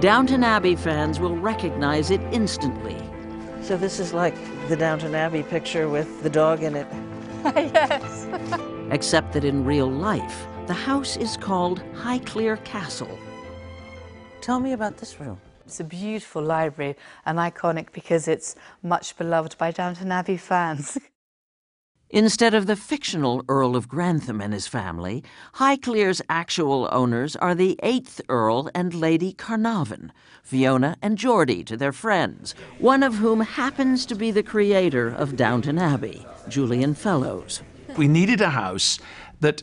Downton Abbey fans will recognize it instantly. So this is like the Downton Abbey picture with the dog in it. Yes. Except that in real life, the house is called Highclere Castle. Tell me about this room. It's a beautiful library and iconic because it's much beloved by Downton Abbey fans. Instead of the fictional Earl of Grantham and his family, Highclere's actual owners are the 8th Earl and Lady Carnarvon, Fiona and Geordie to their friends, one of whom happens to be the creator of Downton Abbey, Julian Fellowes. We needed a house that,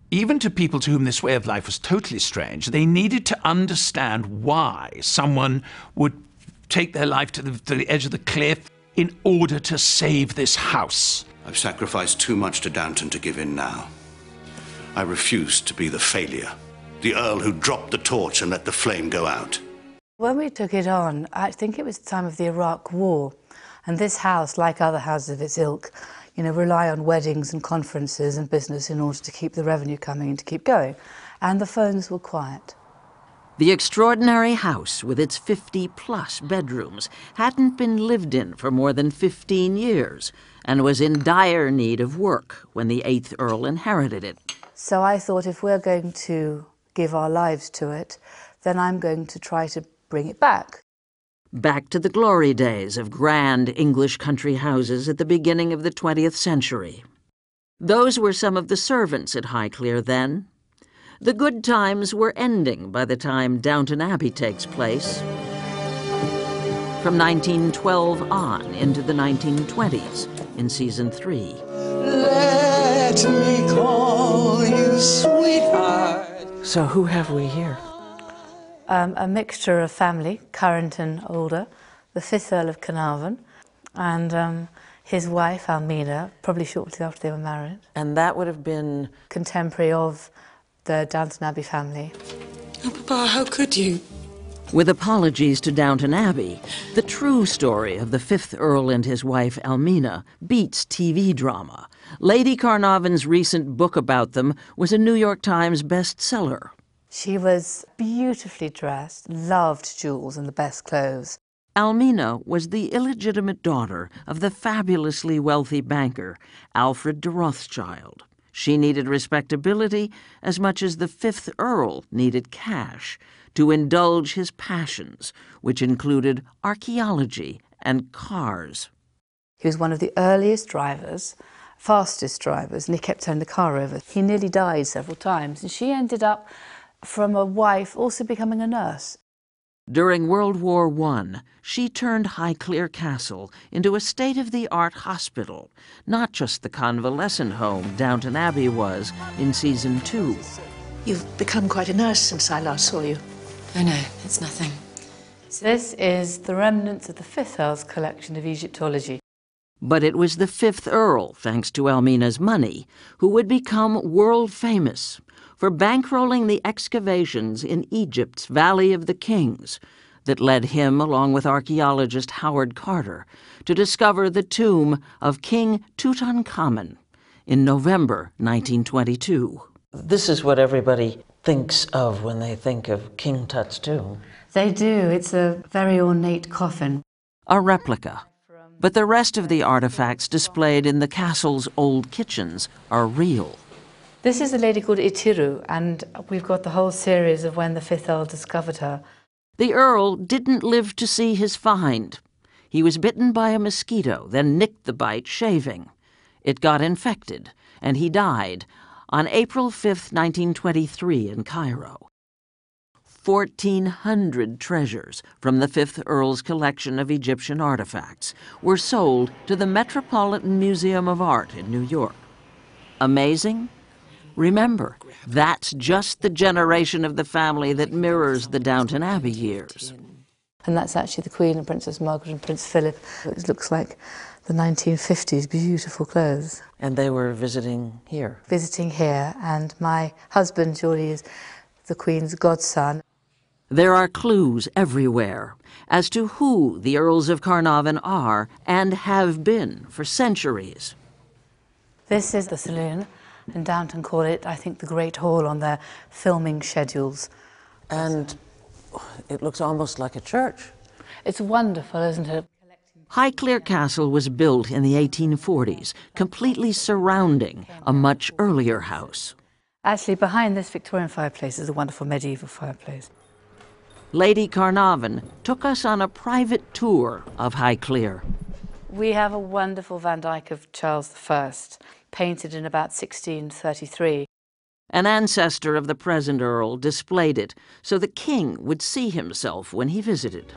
even to people to whom this way of life was totally strange, they needed to understand why someone would take their life to the edge of the cliff in order to save this house. I've sacrificed too much to Downton to give in now. I refuse to be the failure, the Earl who dropped the torch and let the flame go out. When we took it on, I think it was the time of the Iraq War, and this house, like other houses of its ilk, rely on weddings and conferences and business in order to keep the revenue coming and to keep going, and the phones were quiet. The extraordinary house, with its 50-plus bedrooms, hadn't been lived in for more than 15 years and was in dire need of work when the 8th Earl inherited it. So I thought, if we're going to give our lives to it, then I'm going to try to bring it back. Back to the glory days of grand English country houses at the beginning of the 20th century. Those were some of the servants at Highclere then. The good times were ending by the time Downton Abbey takes place. From 1912 on into the 1920s in season 3. Let me call you sweetheart. So who have we here? A mixture of family, current and older, the 5th Earl of Carnarvon, and his wife, Almina, probably shortly after they were married. And that would have been... Contemporary of the Downton Abbey family. Oh, Papa, how could you? With apologies to Downton Abbey, the true story of the 5th Earl and his wife, Almina, beats TV drama. Lady Carnarvon's recent book about them was a New York Times bestseller. She was beautifully dressed, loved jewels and the best clothes. Almina was the illegitimate daughter of the fabulously wealthy banker, Alfred de Rothschild. She needed respectability as much as the 5th Earl needed cash to indulge his passions, which included archaeology and cars. He was one of the earliest drivers, fastest drivers, and he kept turning the car over. He nearly died several times, and she ended up, from a wife, also becoming a nurse. During World War I, she turned Highclere Castle into a state-of-the-art hospital, not just the convalescent home Downton Abbey was in season 2. You've become quite a nurse since I last saw you. Oh no, it's nothing. This is the remnants of the 5th Earl's collection of Egyptology. But it was the 5th Earl, thanks to Almina's money, who would become world-famous for bankrolling the excavations in Egypt's Valley of the Kings that led him, along with archaeologist Howard Carter, to discover the tomb of King Tutankhamun in November 1922. This is what everybody thinks of when they think of King Tut's tomb. They do. It's a very ornate coffin. A replica. But the rest of the artifacts displayed in the castle's old kitchens are real. This is a lady called Itiru, and we've got the whole series of when the 5th Earl discovered her. The Earl didn't live to see his find. He was bitten by a mosquito, then nicked the bite shaving. It got infected, and he died on April 5, 1923 in Cairo. 1,400 treasures from the 5th Earl's collection of Egyptian artifacts were sold to the Metropolitan Museum of Art in New York. Amazing? Remember, that's just the generation of the family that mirrors the Downton Abbey years. And that's actually the Queen and Princess Margaret and Prince Philip. It looks like the 1950s, beautiful clothes. And they were visiting here? Visiting here, and my husband, Geordie, is the Queen's godson. There are clues everywhere as to who the Earls of Carnarvon are and have been for centuries. This is the saloon, and Downton call it, I think, the Great Hall on their filming schedules. And It looks almost like a church. It's wonderful, isn't it? Highclere Castle was built in the 1840s, completely surrounding a much earlier house. Actually, behind this Victorian fireplace is a wonderful medieval fireplace. Lady Carnarvon took us on a private tour of Highclere. We have a wonderful Van Dyck of Charles I, painted in about 1633. An ancestor of the present Earl displayed it so the king would see himself when he visited.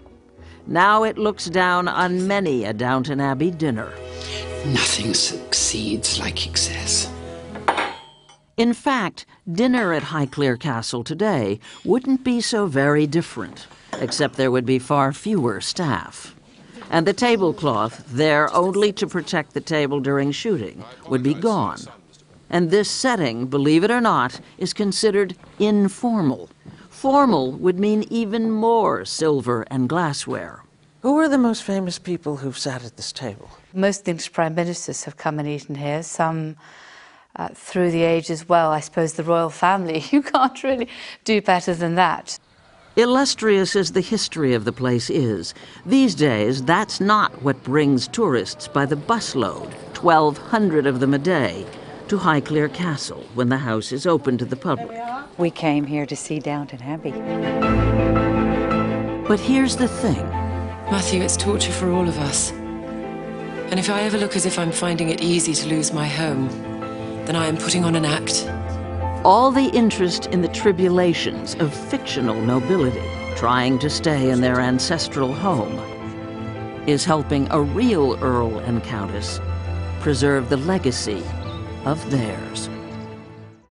Now it looks down on many a Downton Abbey dinner. Nothing succeeds like excess. In fact, dinner at Highclere Castle today wouldn't be so very different, except there would be far fewer staff. And the tablecloth, there only to protect the table during shooting, would be gone. And this setting, believe it or not, is considered informal. Formal would mean even more silver and glassware. Who are the most famous people who've sat at this table? Most of the English prime ministers have come and eaten here, some through the age as well. I suppose the royal family, you can't really do better than that. Illustrious as the history of the place is, these days that's not what brings tourists by the busload, 1,200 of them a day, to Highclere Castle when the house is open to the public. We came here to see Downton Abbey. But here's the thing. Matthew, it's torture for all of us. And if I ever look as if I'm finding it easy to lose my home, then I am putting on an act. All the interest in the tribulations of fictional nobility trying to stay in their ancestral home is helping a real Earl and Countess preserve the legacy of theirs.